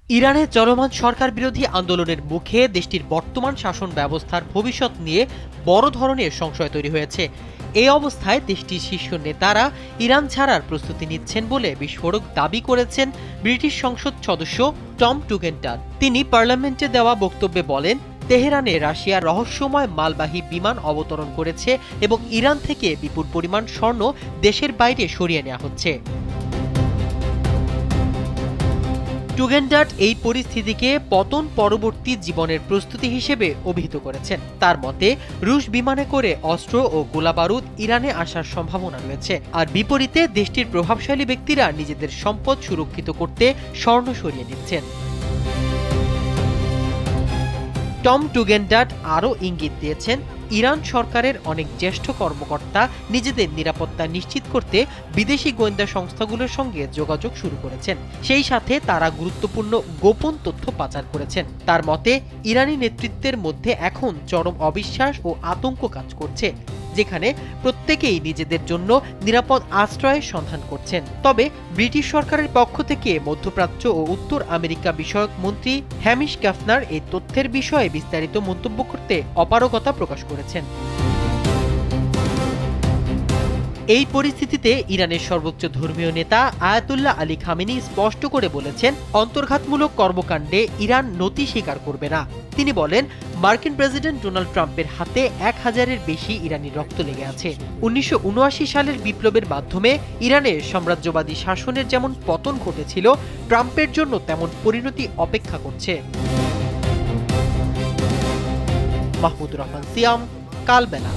ইরানে চলমান সরকার বিরোধী আন্দোলনের মুখে দেশটির বর্তমান শাসন ব্যবস্থার ভবিষ্যৎ নিয়ে বড় ধরনের সংশয় তৈরি হয়েছে। এই অবস্থায় দেশটির শীর্ষ নেতারা ইরান ছাড়ার প্রস্তুতি নিচ্ছেন বলে বিস্ফোরক দাবি করেছেন ব্রিটিশ সংসদ সদস্য টম টুগেন্টার। তিনি পার্লামেন্টে দেওয়া বক্তব্যে বলেন, তেহরানে রাশিয়ার রহস্যময় মালবাহী বিমান অবতরণ করেছে এবং ইরান থেকে বিপুল পরিমাণ স্বর্ণ দেশের বাইরে সরিয়ে নেওয়া হচ্ছে। টুগেন্ডার্ট এই পরিস্থিতিকে পতন পরবর্তী জীবনের প্রস্তুতি হিসেবে অভিহিত করেছেন। তার মতে, রুশ বিমানে করে অস্ত্র ও গোলাবারুদ ইরানে আসার সম্ভাবনা রয়েছে, আর বিপরীতে দেশটির প্রভাবশালী ব্যক্তিরা নিজেদের সম্পদ সুরক্ষিত করতে স্বর্ণ সরিয়ে নিচ্ছেন। টম টুগেন্ডার্ট আরও ইঙ্গিত দিয়েছেন, ইরান সরকারের অনেক জ্যেষ্ঠ কর্মকর্তা নিজেদের নিরাপত্তা নিশ্চিত করতে বিদেশি গোয়েন্দা সংস্থাগুলোর সঙ্গে যোগাযোগ শুরু করেছেন। সেই সাথে তারা গুরুত্বপূর্ণ গোপন তথ্য পাচার করেছেন। তার মতে, ইরানি নেতৃত্বের মধ্যে এখন চরম অবিশ্বাস ও আতঙ্ক কাজ করছে, যেখানে প্রত্যেকেই নিজেদের জন্য নিরাপদ আশ্রয়ের সন্ধান করছেন। তবে ব্রিটিশ সরকারের পক্ষ থেকে মধ্যপ্রাচ্য ও উত্তর আমেরিকা বিষয়ক মন্ত্রী হ্যামিশ ক্যাফনার এই তথ্যের বিষয়ে বিস্তারিত মন্তব্য করতে অপারগতা প্রকাশ করেছেন। এই পরিস্থিতিতে ইরানের সর্বোচ্চ ধর্মীয় নেতা আয়াতুল্লাহ আলী খামেনি স্পষ্ট করে বলেছেন, অন্তর্ঘাতমূলক কর্মকাণ্ডে ইরান নতি স্বীকার করবে না। তিনি বলেন, মার্কিন প্রেসিডেন্ট ডোনাল্ড ট্রাম্পের হাতে 1000-এর বেশি ইরানি রক্ত লেগে আছে। 1979 সালের বিপ্লবের মাধ্যমে ইরানের সাম্রাজ্যবাদী শাসনের যেমন পতন ঘটেছিল, ট্রাম্পের জন্য তেমন পরিণতি অপেক্ষা করছে। মাহমুদুর রহমান সিয়াম, কালবেলা।